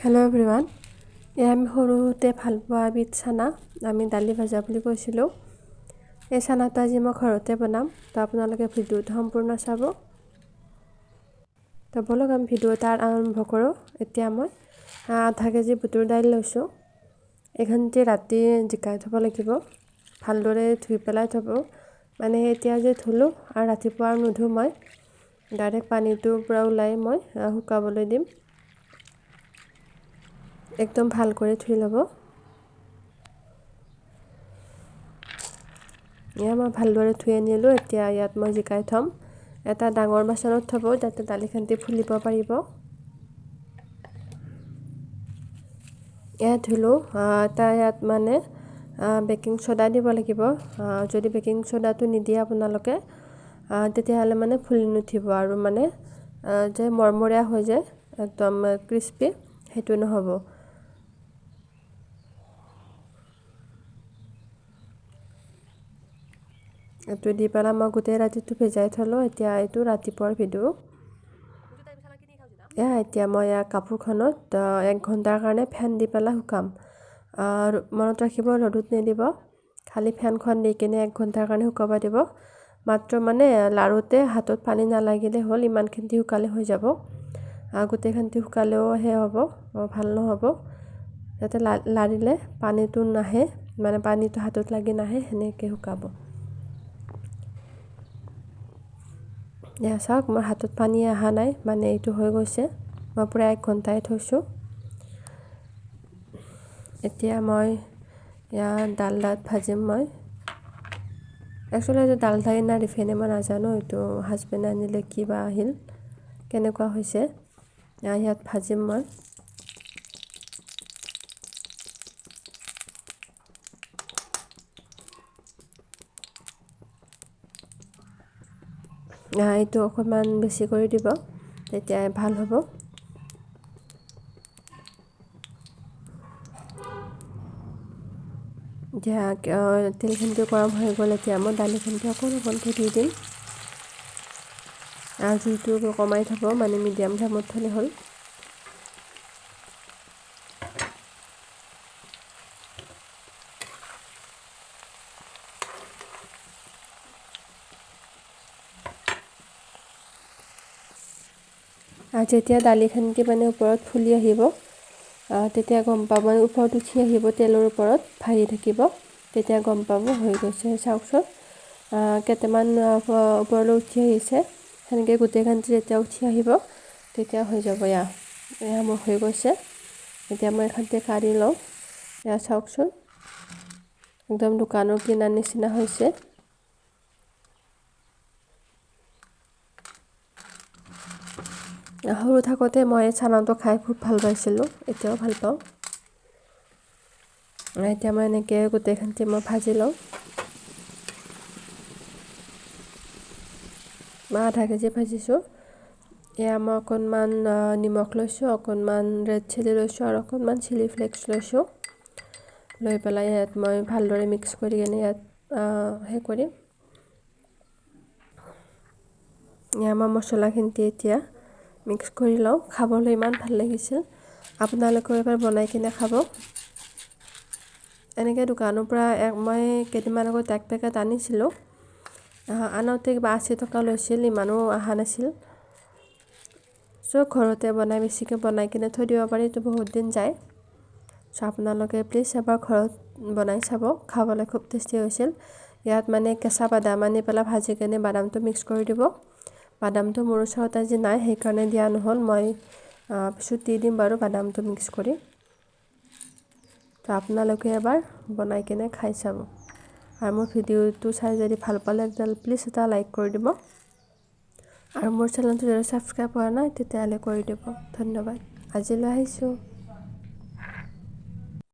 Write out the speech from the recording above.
Hello' everyone. আমি সৰুতে ভাল পোৱা এবিধ চানা আমি দালি ভাজা বুলি কৈছিলোঁ। এই চানাটো আজি মই ঘৰতে বনাম, তো আপোনালোকে ভিডিঅ'টো সম্পূৰ্ণ চাব। তো বলক আমি ভিডিঅ'টো আৰম্ভ কৰোঁ। এতিয়া মই আধা কেজি বুটৰ দাইল লৈছোঁ। এইখিনিতে ৰাতি জিকাই থ'ব লাগিব, ভালদৰে ধুই পেলাই থ'ব। মানে এতিয়া যে ধুলোঁ আৰু ৰাতিপুৱা আৰু নুধুঁ, মই ডাইৰেক্ট পানীটোৰ পৰা ওলাই মই শুকাবলৈ দিম। একদম ভাল কৰি ধুই ল'ব। মই ভালদৰে ধুই আনিলোঁ। এতিয়া ইয়াত মই জিকাই থ'ম। এটা ডাঙৰ বাচনত থ'ব যাতে দালিখিনি ফুলিব পাৰিব। ধুলোঁ। ইয়াত মানে বেকিং ছ'ডা দিব লাগিব। যদি বেকিং ছ'ডাটো নিদিয়ে আপোনালোকে, তেতিয়াহ'লে মানে ফুলি নুঠিব আৰু মানে যে মৰমৰীয়া হৈ যায়, একদম ক্ৰিস্পি, সেইটো নহ'ব। এইটো দি পেলাই মই গোটেই ৰাতিটো ভিজাই থ'লোঁ। এতিয়া এইটো ৰাতিপুৱাৰ ভিডিঅ'। এতিয়া মই কাপোৰখনত 1 ঘণ্টাৰ কাৰণে ফেন দি পেলাই শুকাম। মনত ৰাখিব, ৰ'দত নিদিব, খালি ফেনখন দি কিনে 1 ঘণ্টাৰ কাৰণে শুকাব দিব। মাত্ৰ মানে লাৰুতে হাতত পানী নালাগিলে হ'ল, ইমানখিনি শুকালে হৈ যাব। গোটেইখিনি শুকালেও হ'ব, ভাল নহ'ব। যাতে লাৰিলে পানীটো নাহে, মানে পানীটো হাতত লাগি নাহে, সেনেকৈ শুকাব। চাওক, মোৰ হাতত পানী অহা নাই, মানে এইটো হৈ গৈছে। মই পূৰা 1 ঘণ্টাই থৈছোঁ। এতিয়া মই ডালডাত ভাজিম। মই একচুৱেলি এইটো ডালডাই না ৰিফাইনে মই নাজানো, এইটো হাজবেণ্ডে আনিলে কিবা আহিল, কেনেকুৱা হৈছে। ইয়াত ভাজিম মই। এইটো অকণমান বেছি কৰি দিব, তেতিয়া ভাল হ'ব। এতিয়া তেলখিনিটো গৰম হৈ গ'ল। এতিয়া মই দালিখিনি অকণকৈ দি দিম। জুইটো কমাই থ'ব, মানে মিডিয়াম ফ্লেমত থ'লে হ'ল। যেতিয়া দালিখিনি মানে ওপৰত ফুলি আহিব, তেতিয়া গম পাব, ওপৰত উঠি আহিব, তেলৰ ওপৰত ভাহি থাকিব, তেতিয়া গম পাব হৈ গৈছে। চাওকচোন, কেইটামান ওপৰলৈ উঠি আহিছে, সেনেকৈ গোটেইখিনি যেতিয়া উঠি আহিব, তেতিয়া হৈ যাব। মোৰ হৈ গৈছে। এতিয়া মই এইখিনিতে কাঢ়ি লওঁ। চাওকচোন, একদম দোকানৰ কিনাৰ নিচিনা হৈছে। সৰু থাকোঁতে মই চানাটো খাই খুব ভাল পাইছিলোঁ, এতিয়াও ভাল পাওঁ। এতিয়া মই এনেকৈ গোটেইখিনি মই ভাজি লওঁ। মই আধা কেজি ভাজিছোঁ। মই অকণমান নিমখ লৈছোঁ, অকণমান ৰেড চিলি লৈছোঁ আৰু অকণমান চিলি ফ্লেক্স লৈছোঁ। লৈ পেলাই ইয়াত মই ভালদৰে মিক্স কৰি কিনে ইয়াত কৰিম। মই মছলাখিনি এতিয়া মিক্স কৰি লওঁ। খাবলৈ ইমান ভাল লাগিছিল, আপোনালোকেও এবাৰ বনাই কিনে খাব। এনেকৈ দোকানৰ পৰা মই কেইদিনমান আগত 1 পেকেট আনিছিলোঁ। আনোতে কিবা 80 টকা লৈছিল, ইমানো অহা নাছিল। ঘৰতে বনাই, বেছিকৈ বনাই কিনে থৈ দিব পাৰি, এইটো বহুত দিন যায়। আপোনালোকে প্লিজ এবাৰ ঘৰত বনাই চাব, খাবলৈ খুব টেষ্টি হৈছিল। ইয়াত মানে কেঁচা বাদাম আনি পেলাই ভাজি কিনে বাদামটো মিক্স কৰি দিব। বাদামটো মোৰ ওচৰত আজি নাই, সেইকাৰণে দিয়া নহ'ল। মই পিছত দি দিম বাৰু বাদামটো মিক্স কৰি। তো আপোনালোকে এবাৰ বনাই কিনে খাই চাব। আৰু মোৰ ভিডিঅ'টো চাই যদি ভাল পালে, প্লিজ এটা লাইক কৰি দিব। আৰু মোৰ চেনেলটো যদি ছাবস্ক্ৰাইব কৰা নাই, তেতিয়াহ'লে কৰি দিব। ধন্যবাদ। আজিলৈ আহিছোঁ।